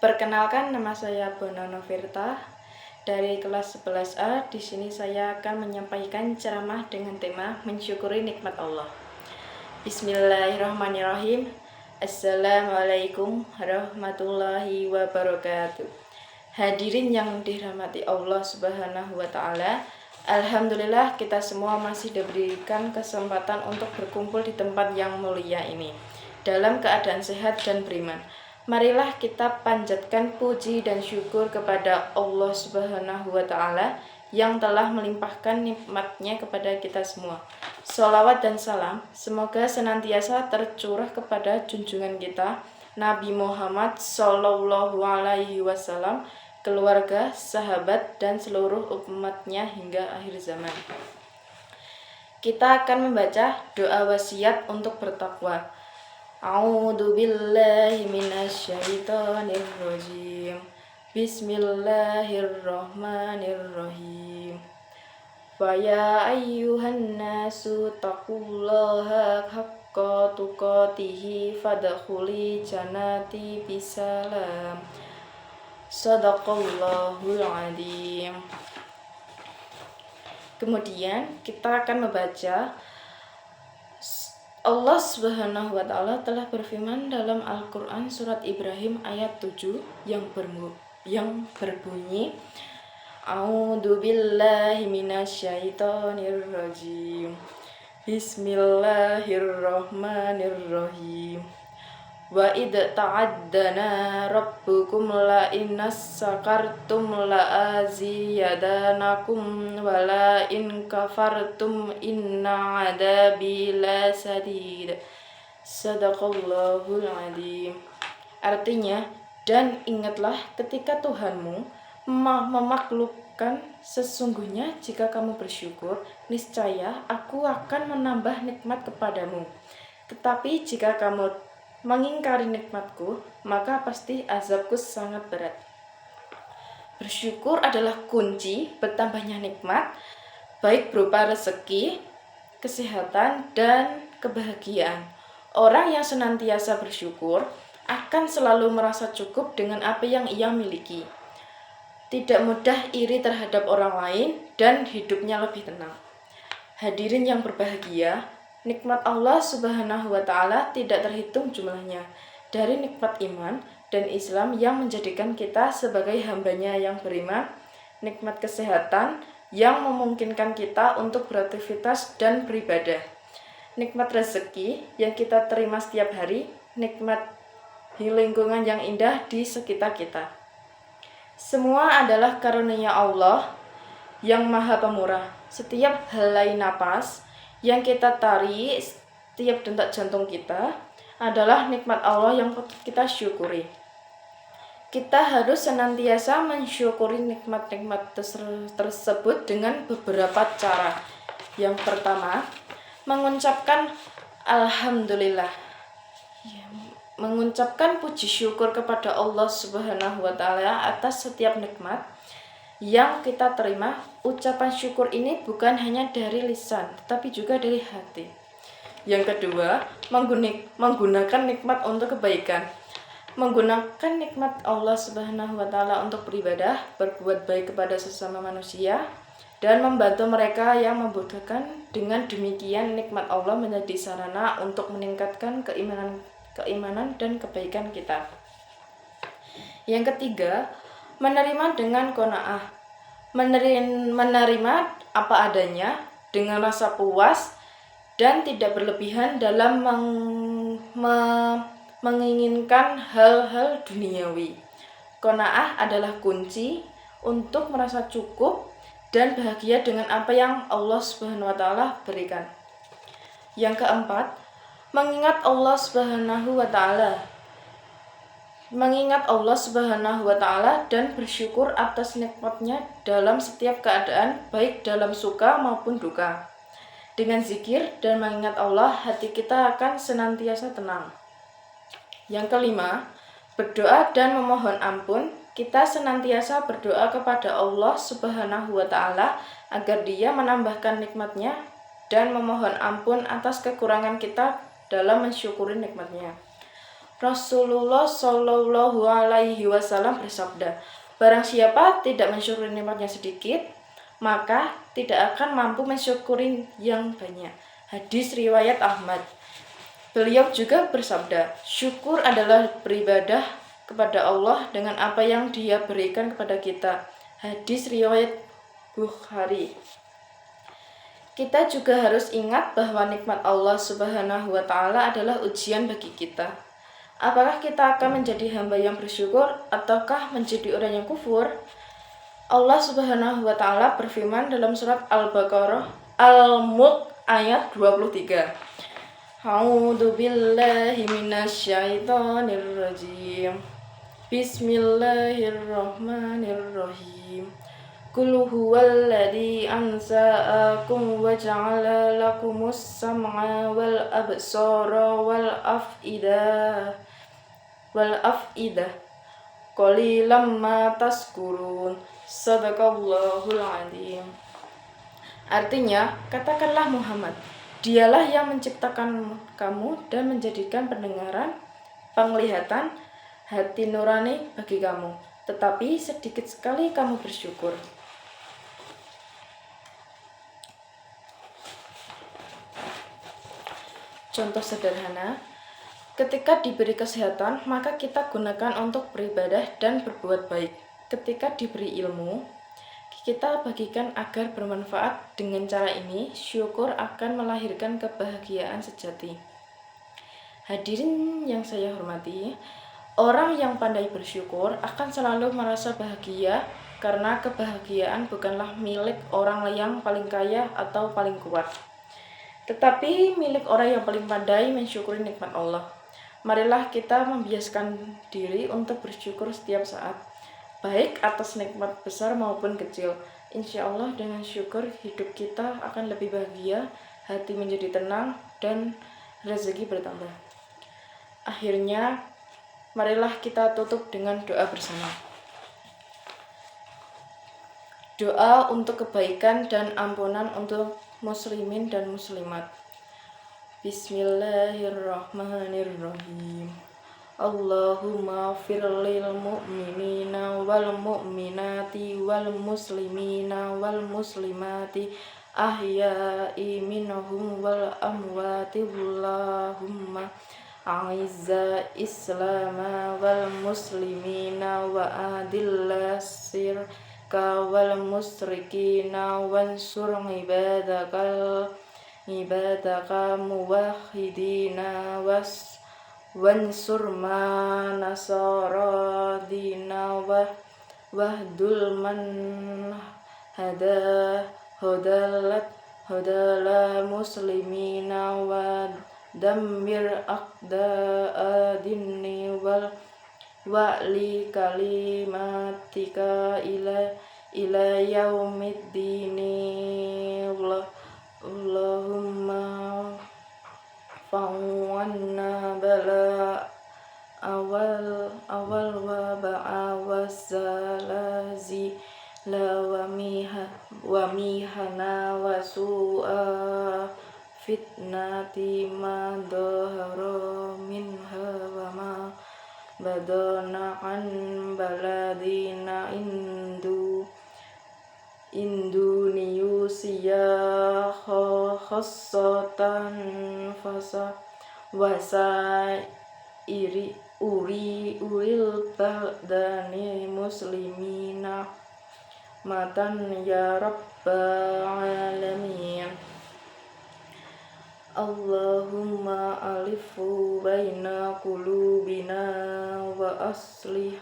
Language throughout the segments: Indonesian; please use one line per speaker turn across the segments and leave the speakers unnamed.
Perkenalkan, nama saya Bonono Virta dari kelas 11A. Di sini saya akan menyampaikan ceramah dengan tema mensyukuri nikmat Allah. Bismillahirrahmanirrahim. Assalamualaikum warahmatullahi wabarakatuh. Hadirin yang dirahmati Allah Subhanahu wa Ta'ala, alhamdulillah kita semua masih diberikan kesempatan untuk berkumpul di tempat yang mulia ini dalam keadaan sehat dan beriman. Marilah kita panjatkan puji dan syukur kepada Allah Subhanahu wa Ta'ala yang telah melimpahkan nikmatnya kepada kita semua. Sholawat dan salam semoga senantiasa tercurah kepada junjungan kita Nabi Muhammad Sallallahu Alaihi Wasallam, keluarga, sahabat, dan seluruh umatnya hingga akhir zaman. Kita akan membaca doa wasiat untuk bertakwa. A'udzu billahi minasyaitonir rajim. Bismillahirrahmanirrahim. Wa ya ayyuhan nasu taqullaha haqqa tuqatih fadkhuli jannati bisalam. Shadaqallahul adzim. Kemudian kita akan membaca Allah Subhanahu wa Ta'ala telah berfirman dalam Al-Quran surat Ibrahim ayat 7 yang berbunyi A'udzu billahi minasyaitonir rajim. Bismillahirrahmanirrahim. Wa id ta'addana rabbukum la innas sakartum la aziyadanakum wa la in kafartum inna adabi la sadid. Sadaqallahul adzim. Artinya, dan ingatlah ketika Tuhanmu memaklukkan, sesungguhnya jika kamu bersyukur, niscaya aku akan menambah nikmat kepadamu. Tetapi jika kamu mengingkari nikmatku, maka pasti azabku sangat berat. Bersyukur adalah kunci bertambahnya nikmat, baik berupa rezeki, kesehatan, dan kebahagiaan. Orang yang senantiasa bersyukur akan selalu merasa cukup dengan apa yang ia miliki. Tidak mudah iri terhadap orang lain dan hidupnya lebih tenang. Hadirin yang berbahagia, nikmat Allah Subhanahu wa Ta'ala tidak terhitung jumlahnya. Dari nikmat iman dan Islam yang menjadikan kita sebagai hambanya yang beriman, nikmat kesehatan yang memungkinkan kita untuk beraktivitas dan beribadah, nikmat rezeki yang kita terima setiap hari, nikmat lingkungan yang indah di sekitar kita. Semua adalah karunia Allah yang Maha Pemurah. Setiap helai napas yang kita tarik, setiap detak jantung kita adalah nikmat Allah yang kita syukuri. Kita harus senantiasa mensyukuri nikmat-nikmat tersebut dengan beberapa cara. Yang pertama, mengucapkan alhamdulillah. Mengucapkan puji syukur kepada Allah Subhanahu wa Ta'ala atas setiap nikmat yang kita terima. Ucapan syukur ini bukan hanya dari lisan, tetapi juga dari hati. Yang kedua, menggunakan nikmat untuk kebaikan. Menggunakan nikmat Allah Subhanahu wa Ta'ala untuk beribadah, berbuat baik kepada sesama manusia, dan membantu mereka yang membutuhkan. Dengan demikian, nikmat Allah menjadi sarana untuk meningkatkan keimanan dan kebaikan kita. Yang ketiga, menerima dengan qanaah. Menerima apa adanya dengan rasa puas dan tidak berlebihan dalam menginginkan hal-hal duniawi. Qanaah adalah kunci untuk merasa cukup dan bahagia dengan apa yang Allah Subhanahu wa Ta'ala berikan. Yang keempat, mengingat Allah Subhanahu wa Ta'ala. Mengingat Allah Subhanahu wa Ta'ala dan bersyukur atas nikmatnya dalam setiap keadaan, baik dalam suka maupun duka. Dengan zikir dan mengingat Allah, hati kita akan senantiasa tenang. Yang kelima, berdoa dan memohon ampun. Kita senantiasa berdoa kepada Allah Subhanahu wa Ta'ala agar Dia menambahkan nikmatnya dan memohon ampun atas kekurangan kita dalam mensyukuri nikmatnya. Rasulullah Shallallahu Alaihi Wasallam bersabda, barang siapa tidak mensyukuri nikmatnya sedikit, maka tidak akan mampu mensyukuri yang banyak. Hadis riwayat Ahmad. Beliau juga bersabda, syukur adalah beribadah kepada Allah dengan apa yang Dia berikan kepada kita. Hadis riwayat Bukhari. Kita juga harus ingat bahwa nikmat Allah Subhanahu wa Ta'ala adalah ujian bagi kita. Apakah kita akan menjadi hamba yang bersyukur ataukah menjadi orang yang kufur? Allah Subhanahu wa Ta'ala berfirman dalam surat Al-Baqarah Al-Mulk ayat 23. A'udzu billahi minasyaitonir rajim. Bismillahirrahmanirrahim. Qul huwallazi ansa'akum wa ja'ala lakumus sam'a wal absara wal af'idah qalilan ma tashkurun. Shadaqallahul adzim. Artinya, katakanlah Muhammad, Dialah yang menciptakan kamu dan menjadikan pendengaran, penglihatan, hati nurani bagi kamu, tetapi sedikit sekali kamu bersyukur. Contoh sederhana, ketika diberi kesehatan, maka kita gunakan untuk beribadah dan berbuat baik. Ketika diberi ilmu, kita bagikan agar bermanfaat. Dengan cara ini, syukur akan melahirkan kebahagiaan sejati. Hadirin yang saya hormati, orang yang pandai bersyukur akan selalu merasa bahagia karena kebahagiaan bukanlah milik orang yang paling kaya atau paling kuat, tetapi milik orang yang paling pandai mensyukuri nikmat Allah. Marilah kita membiasakan diri untuk bersyukur setiap saat, baik atas nikmat besar maupun kecil. Insya Allah dengan syukur hidup kita akan lebih bahagia, hati menjadi tenang, dan rezeki bertambah. Akhirnya, marilah kita tutup dengan doa bersama. Doa untuk kebaikan dan ampunan untuk muslimin dan muslimat. Bismillahirrahmanirrahim. Allahumma firlil mu'minina wal mu'minati wal muslimina wal muslimati ahya'i minhum wal amwati. Allahumma a'izza islama wal muslimina wa adilla sirka wal musrikina wansur ibadaka muwahhidina wansur ma nasara dina wahdul man hodala muslimina wa dammir aqda'a dinni wa'li kalimatika ila yaumiddini. Allahumma fa'wanna bala awal wa ba'a wassalazi la wa mihana wa su'a fitnati ma dhahara minha wa ma badana an baladina Indonesia khassatan wasa uril baldani muslimina matan ya rabbal alamin. Allahumma alifu baina qulubina wa aslih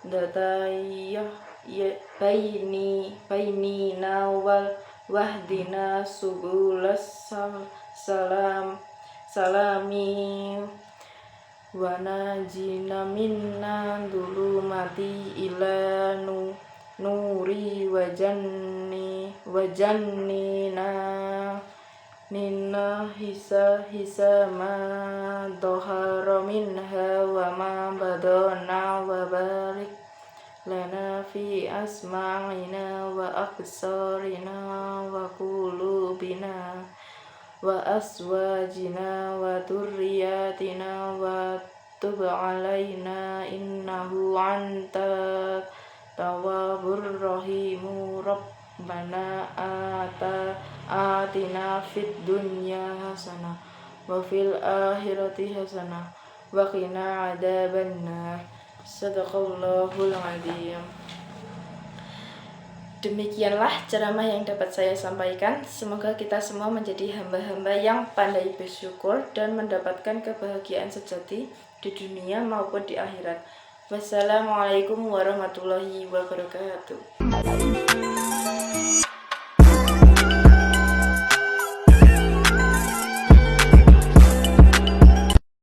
datayah bainina wal wahdina subulas salami wa najina minna dhulumati ila nuri wajannina minna hisa ma dhahara minha wa ma badana wa barik lana fi asma'ina wa absarina wa qulubina وأزواجنا وذرياتنا وتب علينا إنه أنت التواب الرحيم ربنا آتنا في الدنيا حسنة وفي الآخرة حسنة وقنا عذاب النار. Sadaqallahul Adzim. Demikianlah ceramah yang dapat saya sampaikan. Semoga kita semua menjadi hamba-hamba yang pandai bersyukur dan mendapatkan kebahagiaan sejati di dunia maupun di akhirat. Wassalamualaikum warahmatullahi wabarakatuh.